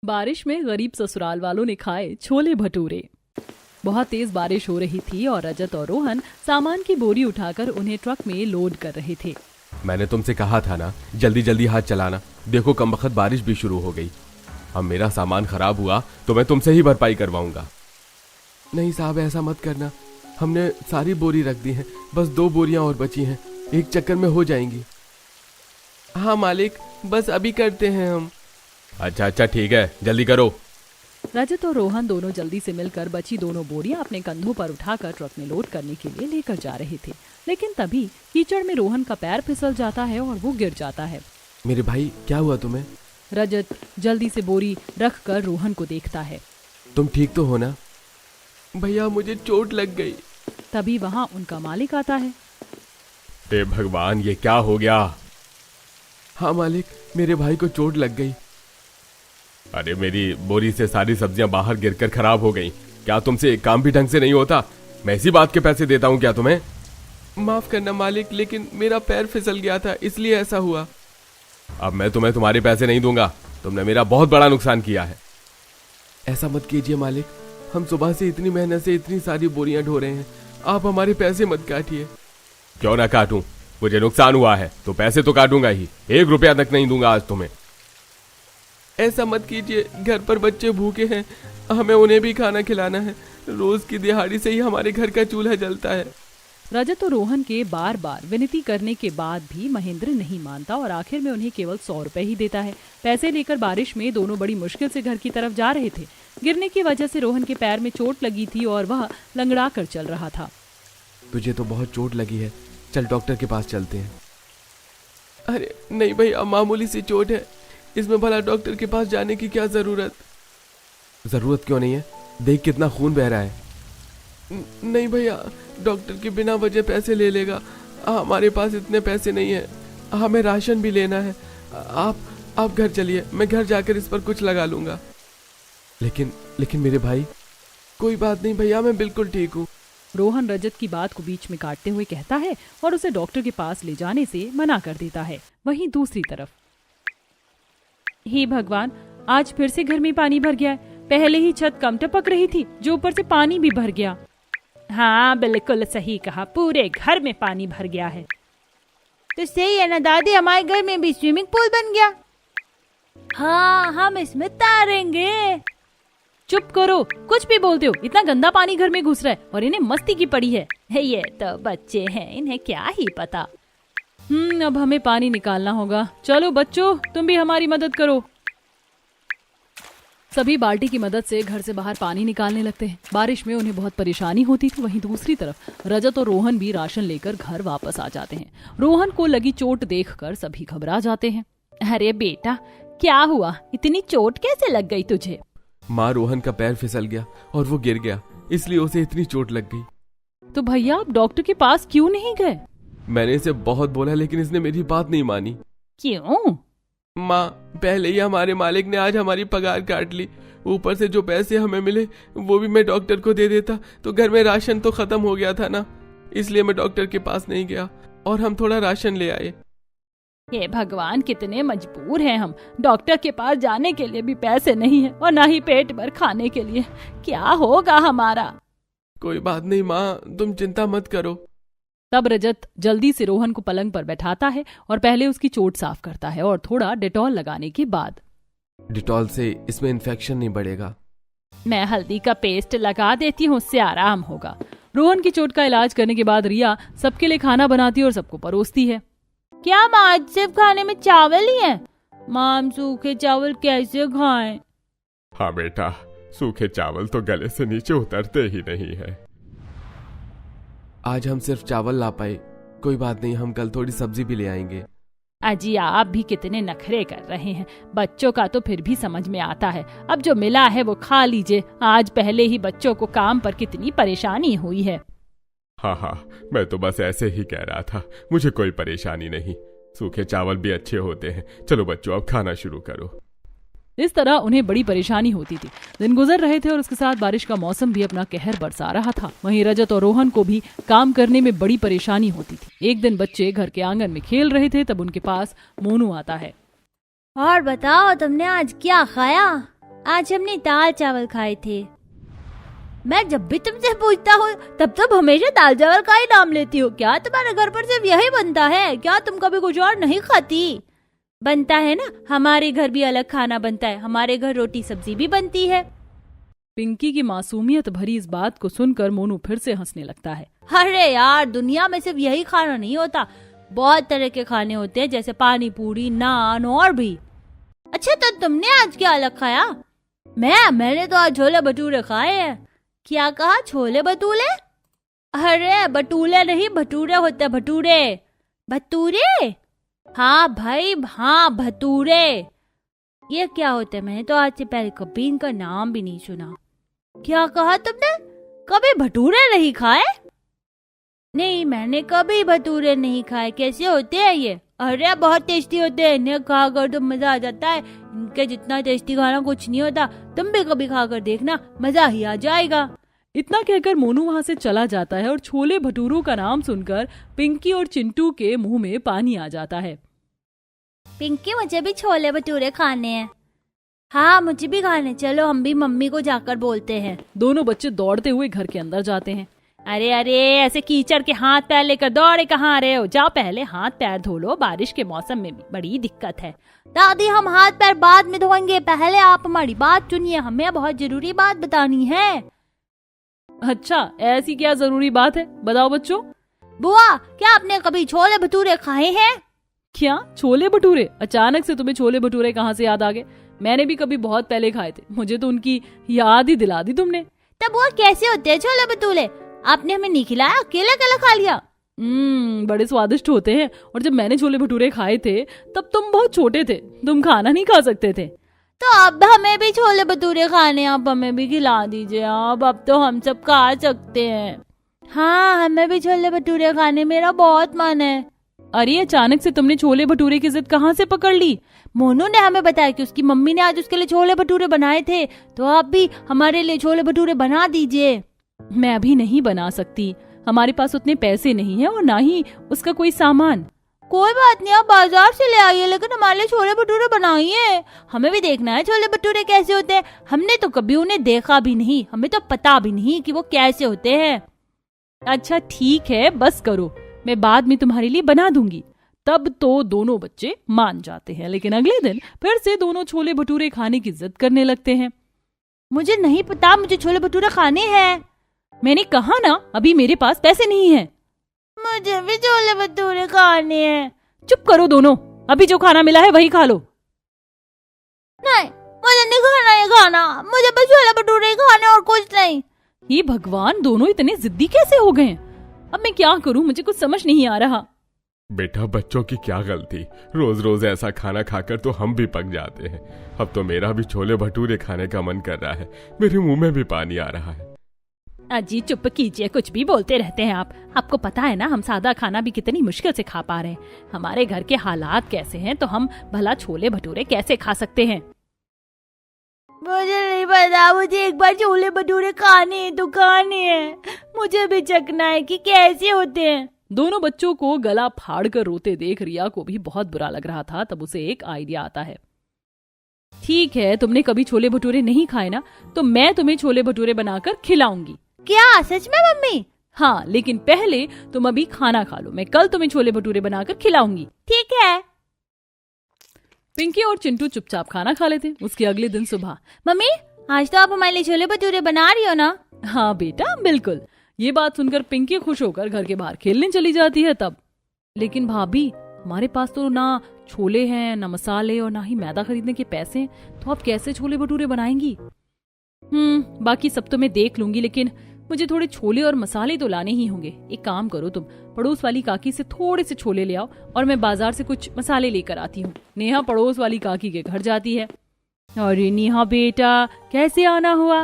बारिश में गरीब ससुराल वालों ने खाए छोले भटूरे। बहुत तेज बारिश हो रही थी और रजत और रोहन सामान की बोरी उठाकर उन्हें ट्रक में लोड कर रहे थे। मैंने तुमसे कहा था ना, जल्दी जल्दी हाथ चलाना। देखो कमबख्त बारिश भी शुरू हो गई। अब मेरा सामान खराब हुआ तो मैं तुमसे ही भरपाई करवाऊंगा। नहीं साहब, ऐसा मत करना। हमने सारी बोरी रख दी है, बस 2 बोरियां और बची हैं, एक चक्कर में हो जाएंगी। हाँ मालिक, बस अभी करते हैं हम। अच्छा ठीक है, जल्दी करो। रजत और रोहन दोनों जल्दी से मिलकर बची दोनों बोरियां अपने कंधों पर उठाकर ट्रक में लोड करने के लिए लेकर जा रहे थे। लेकिन तभी कीचड़ में रोहन का पैर फिसल जाता है और वो गिर जाता है। मेरे भाई, क्या हुआ तुम्हें? रजत जल्दी से बोरी रख कर रोहन को देखता है। तुम ठीक तो हो ना? भैया, मुझे चोट लग गई। तभी वहाँ उनका मालिक आता है। हे भगवान, ये क्या हो गया? हाँ मालिक, मेरे भाई को चोट लग गई। अरे मेरी बोरी से सारी सब्जियां बाहर गिरकर खराब हो गईं। क्या तुमसे एक काम भी ढंग से नहीं होता? मैं इसी बात के पैसे देता हूँ क्या तुम्हें? माफ करना मालिक, लेकिन मेरा पैर फिसल गया था, इसलिए ऐसा हुआ। अब मैं तुम्हें तुम्हारे पैसे नहीं दूंगा। तुमने मेरा बहुत बड़ा नुकसान किया है। ऐसा मत कीजिए मालिक, हम सुबह से इतनी मेहनत से इतनी सारी बोरियां ढो रहे हैं, आप हमारे पैसे मत काटिए। क्यों ना काटूं? मुझे नुकसान हुआ है तो पैसे तो काटूंगा ही। 1 रुपया तक नहीं दूंगा आज तुम्हें। ऐसा मत कीजिए, घर पर बच्चे भूखे हैं, हमें उन्हें भी खाना खिलाना है। रोज की दिहाड़ी से ही हमारे घर का चूल्हा जलता है। रजत और रोहन के बार बार विनती करने के बाद भी महेंद्र नहीं मानता और आखिर में उन्हें केवल 100 रुपए ही देता है। पैसे लेकर बारिश में दोनों बड़ी मुश्किल से घर की तरफ जा रहे थे। गिरने की वजह से रोहन के पैर में चोट लगी थी और वह लंगड़ा कर चल रहा था। तुझे तो बहुत चोट लगी है, चल डॉक्टर के पास चलते हैं। अरे नहीं भैया, मामूली सी चोट है, इसमें भला डॉक्टर के पास जाने की क्या जरूरत? जरूरत क्यों नहीं है? देख कितना खून बह रहा है। नहीं भैया, डॉक्टर के बिना वजह पैसे ले लेगा। हमारे पास इतने पैसे नहीं है, हमें राशन भी लेना है। आप घर चलिए, मैं घर जाकर इस पर कुछ लगा लूंगा। लेकिन मेरे भाई। कोई बात नहीं भैया, मैं बिल्कुल ठीक हूँ। रोहन रजत की बात को बीच में काटते हुए कहता है और उसे डॉक्टर के पास ले जाने से मना कर देता है। वहीं दूसरी तरफ, हे भगवान, आज फिर से घर में पानी भर गया है। पहले ही छत कम टपक रही थी, जो ऊपर से पानी भी भर गया। हाँ बिल्कुल सही कहा, पूरे घर में पानी भर गया है। तो सही है ना दादी, हमारे घर में भी स्विमिंग पूल बन गया। हाँ, हम इसमें तैरेंगे। चुप करो, कुछ भी बोलते हो। इतना गंदा पानी घर में घुस रहा है और इन्हें मस्ती की पड़ी है। ये तो बच्चे हैं, इन्हें क्या ही पता। अब हमें पानी निकालना होगा। चलो बच्चों, तुम भी हमारी मदद करो। सभी बाल्टी की मदद से घर से बाहर पानी निकालने लगते हैं। बारिश में उन्हें बहुत परेशानी होती थी। वहीं दूसरी तरफ रजत और रोहन भी राशन लेकर घर वापस आ जाते हैं। रोहन को लगी चोट देखकर सभी घबरा जाते हैं। अरे बेटा, क्या हुआ? इतनी चोट कैसे लग गई तुझे? माँ, रोहन का पैर फिसल गया और वो गिर गया, इसलिए उसे इतनी चोट लग गई। तो भैया, आप डॉक्टर के पास क्यों नहीं गए? मैंने इसे बहुत बोला, लेकिन इसने मेरी बात नहीं मानी। क्यों? माँ, पहले ही हमारे मालिक ने आज हमारी पगार काट ली। ऊपर से जो पैसे हमें मिले वो भी मैं डॉक्टर को दे देता तो घर में राशन तो खत्म हो गया था ना, इसलिए मैं डॉक्टर के पास नहीं गया और हम थोड़ा राशन ले आए। हे भगवान, कितने मजबूर हैं हम। डॉक्टर के पास जाने के लिए भी पैसे नहीं है और ना ही पेट भर खाने के लिए। क्या होगा हमारा? कोई बात नहीं माँ, तुम चिंता मत करो। तब रजत जल्दी से रोहन को पलंग पर बैठाता है और पहले उसकी चोट साफ करता है और थोड़ा डेटॉल लगाने के बाद, डिटॉल से इसमें इन्फेक्शन नहीं बढ़ेगा। मैं हल्दी का पेस्ट लगा देती हूँ, उससे आराम होगा। रोहन की चोट का इलाज करने के बाद रिया सबके लिए खाना बनाती है और सबको परोसती है। क्या माँ, आज सिर्फ खाने में चावल ही है? माँ, हम सूखे चावल कैसे खाएं? हाँ बेटा, सूखे चावल तो गले से नीचे उतरते ही नहीं है। आज हम सिर्फ चावल ला पाए, कोई बात नहीं, हम कल थोड़ी सब्जी भी ले आएंगे। अजी, आप भी कितने नखरे कर रहे हैं। बच्चों का तो फिर भी समझ में आता है। अब जो मिला है वो खा लीजिए। आज पहले ही बच्चों को काम पर कितनी परेशानी हुई है। हाँ, मैं तो बस ऐसे ही कह रहा था, मुझे कोई परेशानी नहीं। सूखे चावल भी अच्छे होते हैं। चलो बच्चों, अब खाना शुरू करो। इस तरह उन्हें बड़ी परेशानी होती थी। दिन गुजर रहे थे और उसके साथ बारिश का मौसम भी अपना कहर बरसा रहा था। वहीं रजत और रोहन को भी काम करने में बड़ी परेशानी होती थी। एक दिन बच्चे घर के आंगन में खेल रहे थे, तब उनके पास मोनू आता है। और बताओ, तुमने आज क्या खाया? आज हमने दाल चावल खाए थे। मैं जब भी तुमसे पूछता हूँ तब तुम हमेशा दाल चावल का ही नाम लेती हो। क्या तुम्हारे घर पर सिर्फ यही बनता है? क्या तुम कभी कुछ और नहीं खाती? बनता है ना, हमारे घर भी अलग खाना बनता है। हमारे घर रोटी सब्जी भी बनती है। पिंकी की मासूमियत भरी इस बात को सुनकर मोनू फिर से हंसने लगता है। अरे यार, दुनिया में सिर्फ यही खाना नहीं होता, बहुत तरह के खाने होते हैं, जैसे पानी पूरी, नान और भी। अच्छा, तो तुमने आज क्या अलग खाया? मैंने तो आज छोले भटूरे खाए हैं। क्या कहा? छोले भटूरे? अरे बटूले नहीं, भटूरे होते, भटूरे। भटूरे? हाँ भाई, हाँ भटूरे। ये क्या होते हैं? मैंने तो आज से पहले कभी इनका नाम भी नहीं सुना। क्या कहा तुमने? कभी भटूरे नहीं खाए? नहीं, मैंने कभी भटूरे नहीं खाए। कैसे होते हैं ये? अरे बहुत टेस्टी होते हैं, इन्हें खाकर तो मजा आ जाता है। इनके जितना टेस्टी खाना कुछ नहीं होता। तुम भी कभी खाकर देखना, मजा ही आ जाएगा। इतना कहकर मोनू वहाँ से चला जाता है और छोले भटूरों का नाम सुनकर पिंकी और चिंटू के मुंह में पानी आ जाता है। पिंकी, मुझे भी छोले भटूरे खाने हैं। हाँ, मुझे भी खाने। चलो हम भी मम्मी को जाकर बोलते हैं। दोनों बच्चे दौड़ते हुए घर के अंदर जाते हैं। अरे अरे, ऐसे कीचड़ के हाथ पैर लेकर दौड़े कहाँ रहे हो? जाओ पहले हाथ पैर धो लो, बारिश के मौसम में भी बड़ी दिक्कत है। दादी, हम हाथ पैर बाद में धोएंगे, पहले आप हमारी बात सुनिए, हमें बहुत जरूरी बात बतानी है। अच्छा, ऐसी क्या जरूरी बात है? बताओ बच्चों। बुआ, क्या आपने कभी छोले भटूरे खाए हैं? क्या छोले भटूरे? अचानक से तुम्हें छोले भटूरे कहाँ से याद आ गए? मैंने भी कभी बहुत पहले खाए थे, मुझे तो उनकी याद ही दिला दी तुमने। तब बुआ, कैसे होते हैं छोले भटूरे? आपने हमें नहीं खिलाया, अकेला अकेला खा लिया। बड़े स्वादिष्ट होते हैं। और जब मैंने छोले भटूरे खाए थे तब तुम बहुत छोटे थे, तुम खाना नहीं खा सकते थे। तो अब हमें भी छोले भटूरे खाने, आप हमें भी खिला दीजिए। अब तो हम सब खा सकते हैं। हाँ, हमें भी छोले भटूरे खाने, मेरा बहुत मन है। अरे, अचानक से तुमने छोले भटूरे की जिद कहाँ से पकड़ ली? मोनू ने हमें बताया कि उसकी मम्मी ने आज उसके लिए छोले भटूरे बनाए थे, तो आप भी हमारे लिए छोले भटूरे बना दीजिए। मैं अभी नहीं बना सकती, हमारे पास उतने पैसे नहीं है और ना ही उसका कोई सामान। कोई बात नहीं, आप बाजार से ले आइए, लेकिन हमारे लिए छोले भटूरे बनाइए। हमें भी देखना है छोले भटूरे कैसे होते हैं। हमने तो कभी उन्हें देखा भी नहीं, हमें तो पता भी नहीं कि वो कैसे होते हैं। अच्छा ठीक है, बस करो, मैं बाद में तुम्हारे लिए बना दूंगी। तब तो दोनों बच्चे मान जाते हैं, लेकिन अगले दिन फिर से दोनों छोले भटूरे खाने की जिद करने लगते हैं। मुझे नहीं पता, मुझे छोले भटूरे खाने हैं। मैंने कहा ना, अभी मेरे पास पैसे नहीं है। मुझे भी छोले भटूरे खाने हैं। चुप करो दोनों, अभी जो खाना मिला है वही खा लो। नहीं, मुझे नहीं खाना ये खाना, मुझे बस छोले भटूरे ही खाने और कुछ नहीं। हे भगवान, दोनों इतने जिद्दी कैसे हो गए? अब मैं क्या करूं, मुझे कुछ समझ नहीं आ रहा। बेटा, बच्चों की क्या गलती, रोज रोज ऐसा खाना खाकर तो हम भी पक जाते हैं। अब तो मेरा भी छोले भटूरे खाने का मन कर रहा है, मेरे मुंह में भी पानी आ रहा है। अजी चुप कीजिए, कुछ भी बोलते रहते हैं आप। आपको पता है ना, हम सादा खाना भी कितनी मुश्किल से खा पा रहे हैं। हमारे घर के हालात कैसे हैं, तो हम भला छोले भटूरे कैसे खा सकते हैं? मुझे नहीं पता, मुझे एक बार छोले भटूरे खाने तो खाने हैं। मुझे भी चखना है कि कैसे होते हैं। दोनों बच्चों को गला फाड़ कर रोते देख रिया को भी बहुत बुरा लग रहा था। तब उसे एक आइडिया आता है। ठीक है, तुमने कभी छोले भटूरे नहीं खाए ना, तो मैं तुम्हें छोले भटूरे बनाकर खिलाऊंगी। क्या सच में मम्मी? हाँ, लेकिन पहले तुम अभी खाना खा लो, मैं कल तुम्हें छोले भटूरे बनाकर खिलाऊंगी। ठीक है। पिंकी और चिंटू चुपचाप खाना खा लेते। उसके अगले दिन सुबह, मम्मी, आज तो आप हमारे लिए छोले भटूरे बना रही हो ना? हाँ बेटा, बिल्कुल। ये बात सुनकर पिंकी खुश होकर घर के बाहर खेलने चली जाती है। तब, लेकिन भाभी, हमारे पास तो ना छोले हैं, ना मसाले और ना ही मैदा खरीदने के पैसे हैं, तो आप कैसे छोले भटूरे बनाएंगी? बाकी सब तो मैं देख लूंगी, लेकिन मुझे थोड़े छोले और मसाले तो लाने ही होंगे। एक काम करो, तुम पड़ोस वाली काकी से थोड़े से छोले ले आओ और मैं बाजार से कुछ मसाले लेकर आती हूँ। नेहा पड़ोस वाली काकी के घर जाती है। अरे नेहा बेटा, कैसे आना हुआ?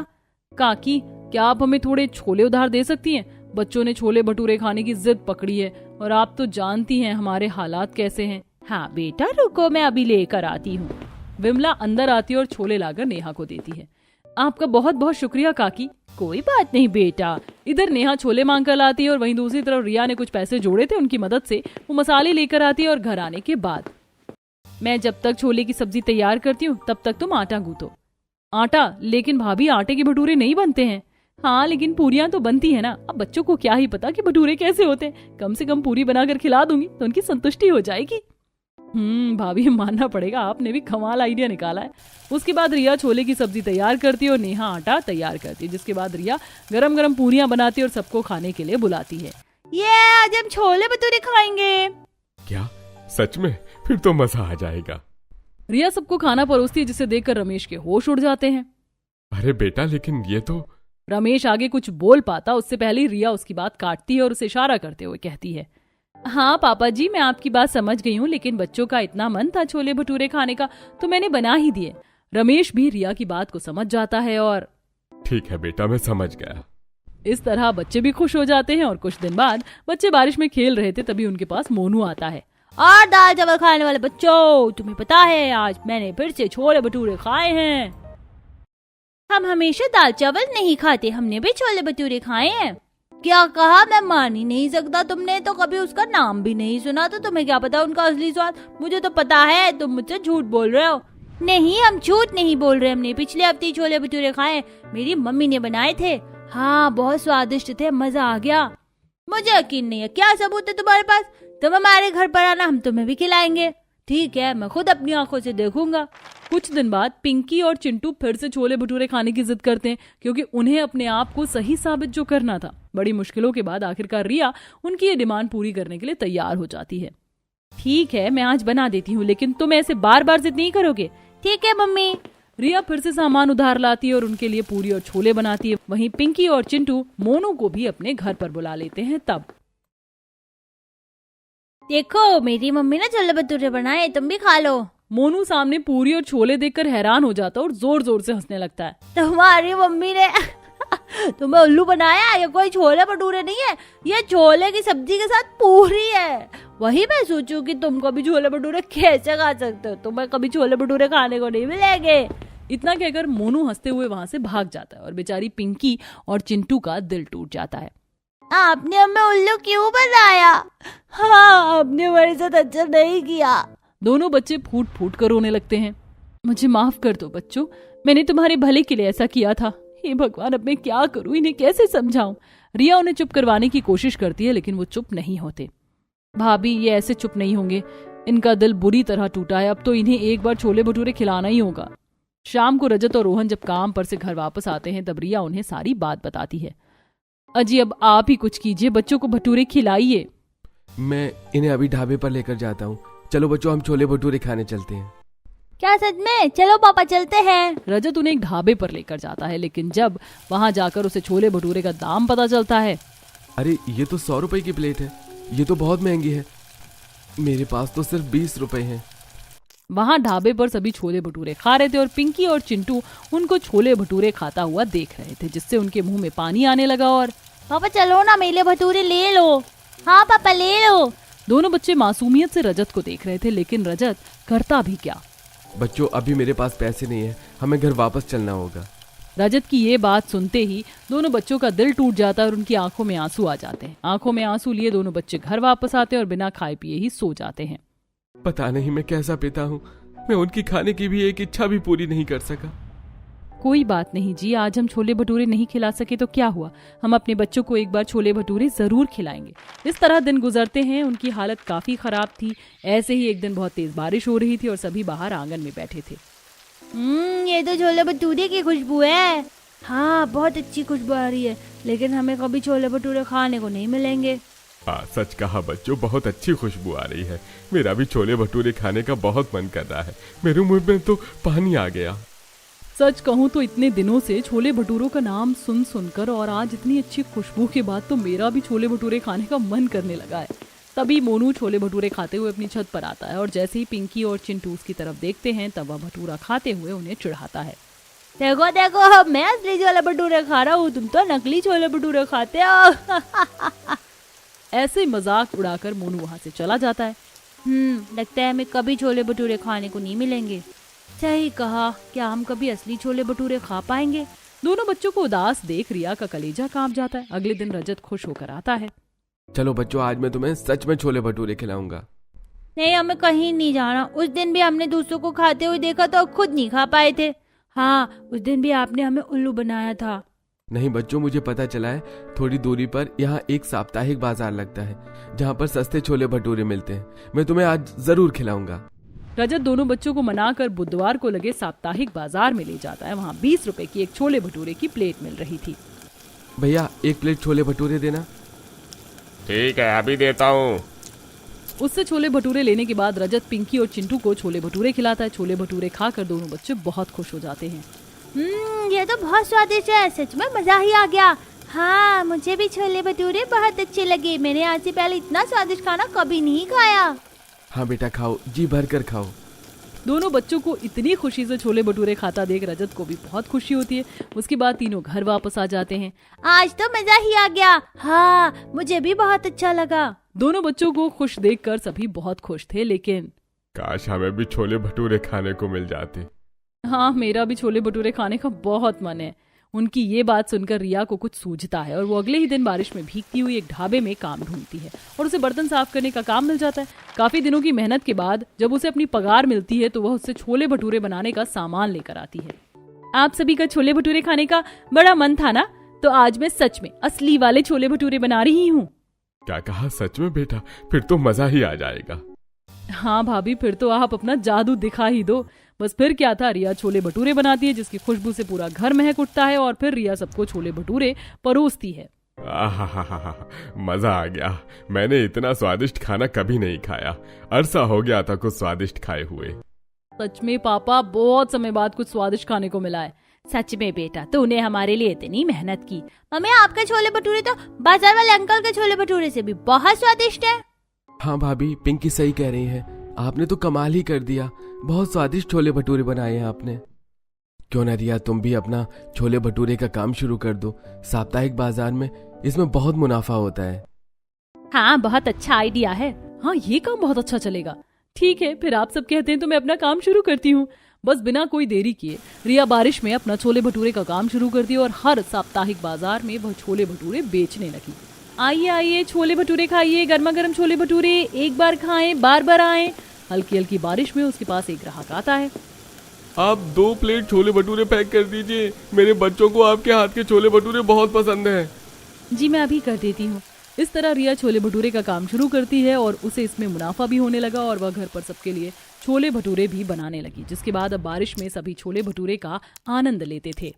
काकी, क्या आप हमें थोड़े छोले उधार दे सकती हैं? बच्चों ने छोले भटूरे खाने की जिद पकड़ी है और आप तो जानती हैं हमारे हालात कैसे हैं। हाँ बेटा, रुको, मैं अभी लेकर आती हूँ। विमला अंदर आती है और छोले लाकर नेहा को देती है। आपका बहुत बहुत शुक्रिया काकी। कोई बात नहीं बेटा। इधर नेहा छोले मांग कर लाती है और वहीं दूसरी तरफ रिया ने कुछ पैसे जोड़े थे, उनकी मदद से वो मसाले लेकर आती है। और घर आने के बाद, मैं जब तक छोले की सब्जी तैयार करती हूँ तब तक तुम आटा गूंथो। आटा? लेकिन भाभी आटे के भटूरे नहीं बनते हैं। हाँ लेकिन पूरियां तो बनती है ना। अब बच्चों को क्या ही पता कि भटूरे कैसे होते हैं। कम से कम पूरी बनाकर खिला दूंगी तो उनकी संतुष्टि हो जाएगी। भाभी मानना पड़ेगा, आपने भी कमाल आइडिया निकाला है। उसके बाद रिया छोले की सब्जी तैयार करती है और नेहा आटा तैयार करती है, जिसके बाद रिया गरम गरम पूरियां बनाती है और सबको खाने के लिए बुलाती है। ये आज हम छोले भटूरे खाएंगे। क्या सच में? फिर तो मजा आ जाएगा। रिया सबको खाना परोसती है, जिसे देखकर रमेश के होश उड़ जाते हैं। अरे बेटा, लेकिन ये तो। रमेश आगे कुछ बोल पाता उससे पहले रिया उसकी बात काटती है और उसे इशारा करते हुए कहती है, हाँ पापा जी, मैं आपकी बात समझ गई हूँ, लेकिन बच्चों का इतना मन था छोले भटूरे खाने का तो मैंने बना ही दिए। रमेश भी रिया की बात को समझ जाता है और ठीक है बेटा, मैं समझ गया। इस तरह बच्चे भी खुश हो जाते हैं। और कुछ दिन बाद बच्चे बारिश में खेल रहे थे, तभी उनके पास मोनू आता है। और दाल चावल खाने वाले बच्चों, तुम्हें पता है आज मैंने फिर से छोले भटूरे खाए हैं। हम हमेशा दाल चावल नहीं खाते, हमने भी छोले भटूरे खाए हैं। क्या कहा? मैं मान ही नहीं सकता, तुमने तो कभी उसका नाम भी नहीं सुना, तो तुम्हें क्या पता उनका असली स्वाद? मुझे तो पता है, तुम मुझसे झूठ बोल रहे हो। नहीं, हम झूठ नहीं बोल रहे, हमने पिछले हफ्ते छोले भटूरे खाए, मेरी मम्मी ने बनाए थे। हाँ, बहुत स्वादिष्ट थे, मजा आ गया। मुझे यकीन नहीं है, क्या सबूत है तुम्हारे पास? तुम हमारे घर पर आना, हम तुम्हें भी खिलाएंगे। ठीक है, मैं खुद अपनी आंखों से देखूंगा। कुछ दिन बाद पिंकी और चिंटू फिर से छोले भटूरे खाने की जिद करते हैं, क्योंकि उन्हें अपने आप को सही साबित जो करना था। बड़ी मुश्किलों के बाद आखिरकार रिया उनकी ये डिमांड पूरी करने के लिए तैयार हो जाती है। ठीक है, मैं आज बना देती हूँ, लेकिन तुम ऐसे बार बार जिद नहीं करोगे। ठीक है मम्मी। रिया फिर से सामान उधार लाती है और उनके लिए पूरी और छोले बनाती है। वहीं पिंकी और चिंटू मोनू को भी अपने घर पर बुला लेते हैं। तब देखो, मेरी मम्मी ने छोले भटूरे बनाए, तुम भी खा लो। मोनू सामने पूरी और छोले देखकर हैरान हो जाता है और जोर जोर से हंसने लगता है। तुम्हारी मम्मी ने तुम्हें उल्लू बनाया? ये कोई छोले भटूरे नहीं है, ये छोले की सब्जी के साथ पूरी है। वही मैं सोचूं कि तुम कभी छोले भटूरे कैसे खा सकते हो, तुम्हें कभी छोले भटूरे खाने को नहीं मिलेंगे। इतना कहकर मोनू हंसते हुए वहाँ से भाग जाता है और बेचारी पिंकी और चिंटू का दिल टूट जाता है। आपने हमें उल्लू क्यों बनाया? हाँ, आपने हमारे साथ अच्छा नहीं किया। दोनों बच्चे फूट फूट कर रोने लगते हैं। मुझे माफ कर दो बच्चों, मैंने तुम्हारे भले के लिए ऐसा किया था। हे भगवान, अब मैं क्या करूं, इन्हें कैसे समझाऊं। रिया उन्हें चुप करवाने की कोशिश करती है, लेकिन वो चुप नहीं होते। भाभी, ये ऐसे चुप नहीं होंगे, इनका दिल बुरी तरह टूटा है। अब तो इन्हें एक बार छोले भटूरे खिलाना ही होगा। शाम को रजत और रोहन जब काम पर से घर वापस आते हैं, तब रिया उन्हें सारी बात बताती है। अजी, अब आप ही कुछ कीजिए, बच्चों को भटूरे खिलाइए। मैं इन्हें अभी ढाबे पर लेकर जाता हूँ। चलो बच्चों, हम छोले भटूरे खाने चलते हैं। क्या सच में? चलो पापा, चलते हैं। रजत उन्हें एक ढाबे पर लेकर जाता है, लेकिन जब वहां जाकर उसे छोले भटूरे का दाम पता चलता है। अरे, ये तो 100 रुपए की प्लेट है, ये तो बहुत महंगी है। मेरे पास तो सिर्फ 20 रुपए हैं। वहां ढाबे पर सभी छोले भटूरे खा रहे थे और पिंकी और चिंटू उनको छोले भटूरे खाता हुआ देख रहे थे, जिससे उनके मुंह में पानी आने लगा। और पापा चलो ना, मेरे भटूरे ले लो। हाँ पापा, ले लो। दोनों बच्चे मासूमियत से रजत को देख रहे थे, लेकिन रजत करता भी क्या। बच्चों, अभी मेरे पास पैसे नहीं है, हमें घर वापस चलना होगा। रजत की ये बात सुनते ही दोनों बच्चों का दिल टूट जाता है और उनकी आंखों में आंसू आ जाते हैं। आंखों में आंसू लिए दोनों बच्चे घर वापस आते हैं और बिना खाए पिए ही सो जाते हैं। पता नहीं मैं कैसा पिता हूँ, मैं उनकी खाने की भी एक इच्छा भी पूरी नहीं कर सका। कोई बात नहीं जी, आज हम छोले भटूरे नहीं खिला सके तो क्या हुआ, हम अपने बच्चों को एक बार छोले भटूरे जरूर खिलाएंगे। इस तरह दिन गुजरते हैं। उनकी हालत काफी खराब थी। ऐसे ही एक दिन बहुत तेज बारिश हो रही थी और सभी बाहर आंगन में बैठे थे। ये तो छोले भटूरे की खुशबू है। हाँ, बहुत अच्छी खुशबू आ रही है, लेकिन हमें कभी छोले भटूरे खाने को नहीं मिलेंगे। हाँ, सच कहा बच्चों, बहुत अच्छी खुशबू आ रही है। मेरा भी छोले भटूरे खाने का बहुत मन कर रहा है, मेरे मुंह में तो पानी आ गया। सच कहूँ तो इतने दिनों से छोले भटूरों का नाम सुन सुनकर और आज इतनी अच्छी खुशबू के बाद तो मेरा भी छोले भटूरे खाने का मन करने लगा है। तभी मोनू छोले भटूरे खाते हुए अपनी छत पर आता है और जैसे ही पिंकी और चिंटू उसकी तरफ देखते हैं, तब वह भटूरा खाते हुए उन्हें चिढ़ाता है। देखो देखो, मैं असली छोले भटूरे खा रहा हूँ, तुम तो नकली छोले भटूरे खाते हो। ऐसे मजाक उड़ाकर मोनू वहाँ से चला जाता है। लगता है हमें कभी छोले भटूरे खाने को नहीं मिलेंगे। सही कहा, क्या हम कभी असली छोले भटूरे खा पाएंगे? दोनों बच्चों को उदास देख रिया का कलेजा कांप जाता है। अगले दिन रजत खुश होकर आता है। चलो बच्चों, आज मैं तुम्हें सच में छोले भटूरे खिलाऊंगा। नहीं, हमें कहीं नहीं जाना। उस दिन भी हमने दूसरों को खाते हुए देखा तो खुद नहीं खा पाए थे। हाँ, उस दिन भी आपने हमें उल्लू बनाया था। नहीं बच्चों, मुझे पता चला है थोड़ी दूरी पर यहाँ एक साप्ताहिक बाजार लगता है जहाँ पर सस्ते छोले भटूरे मिलते हैं। मैं तुम्हें आज जरूर खिलाऊंगा। रजत दोनों बच्चों को मनाकर बुधवार को लगे साप्ताहिक बाजार में ले जाता है। वहाँ 20 रुपए की एक छोले भटूरे की प्लेट मिल रही थी। भैया 1 प्लेट छोले भटूरे देना। ठीक है, अभी देता हूँ। उससे छोले भटूरे लेने के बाद रजत पिंकी और चिंटू को छोले भटूरे खिलाता है। छोले भटूरे खाकर दोनों बच्चे बहुत खुश हो जाते हैं। ये तो बहुत स्वादिष्ट है, सच में मजा ही आ गया। हाँ, मुझे भी छोले भटूरे बहुत अच्छे लगे। मैंने आज से पहले इतना स्वादिष्ट खाना कभी नहीं खाया। हाँ बेटा खाओ, जी भर कर खाओ। दोनों बच्चों को इतनी खुशी से छोले भटूरे खाता देख रजत को भी बहुत खुशी होती है। उसके बाद तीनों घर वापस आ जाते हैं। आज तो मजा ही आ गया। हाँ, मुझे भी बहुत अच्छा लगा। दोनों बच्चों को खुश देखकर सभी बहुत खुश थे, लेकिन काश हमें भी छोले भटूरे खाने को मिल जाते। हाँ, मेरा भी छोले भटूरे खाने का बहुत मन है। उनकी ये बात सुनकर रिया को कुछ सूझता है और वो अगले ही दिन बारिश में भीगती हुई एक ढाबे में काम ढूंढती है और उसे बर्तन साफ करने का काम मिल जाता है। काफी दिनों की मेहनत के बाद जब उसे अपनी पगार मिलती है तो वह उससे छोले भटूरे बनाने का सामान लेकर आती है। आप सभी का छोले भटूरे खाने का बड़ा मन था ना, तो आज मैं सच में असली वाले छोले भटूरे बना रही हूँ। क्या कहा? सच में बेटा? फिर तो मजा ही आ जाएगा। हाँ भाभी, फिर तो आप अपना जादू दिखा ही दो। बस फिर क्या था, रिया छोले भटूरे बनाती है जिसकी खुशबू से पूरा घर महक उठता है और फिर रिया सबको छोले भटूरे परोसती है। आहा, मजा आ गया। मैंने इतना स्वादिष्ट खाना कभी नहीं खाया। अरसा हो गया था कुछ स्वादिष्ट खाए हुए। सच में पापा, बहुत समय बाद कुछ स्वादिष्ट खाने को मिला है। सच में बेटा, तूने हमारे लिए इतनी मेहनत की। मम्मी, आपके छोले भटूरे तो बाजार वाले अंकल के छोले भटूरे से भी बहुत स्वादिष्ट है। हाँ भाभी, पिंकी सही कह रही है। आपने तो कमाल ही कर दिया। बहुत स्वादिष्ट छोले भटूरे बनाए हैं आपने। क्यों ना रिया, तुम भी अपना छोले भटूरे का काम शुरू कर दो। साप्ताहिक बाजार में इसमें बहुत मुनाफा होता है। हाँ, बहुत अच्छा आइडिया है। हाँ, ये काम बहुत अच्छा चलेगा। ठीक है, फिर आप सब कहते हैं तो मैं अपना काम शुरू करती हूँ। बस बिना कोई देरी किए रिया बारिश में अपना छोले भटूरे का काम शुरू कर दिया और हर साप्ताहिक बाजार में वह छोले भटूरे बेचने लगी। आइए आइए, छोले भटूरे खाइए, गर्मा गर्म छोले भटूरे, एक बार खाएं बार बार आएं। हल्की हल्की बारिश में उसके पास एक ग्राहक आता है। आप 2 प्लेट छोले भटूरे पैक कर दीजिए। मेरे बच्चों को आपके हाथ के छोले भटूरे बहुत पसंद हैं। जी मैं अभी कर देती हूँ। इस तरह रिया छोले भटूरे का काम शुरू करती है और उसे इसमें मुनाफा भी होने लगा और वह घर पर सबके लिए छोले भटूरे भी बनाने लगी, जिसके बाद अब बारिश में सभी छोले भटूरे का आनंद लेते थे।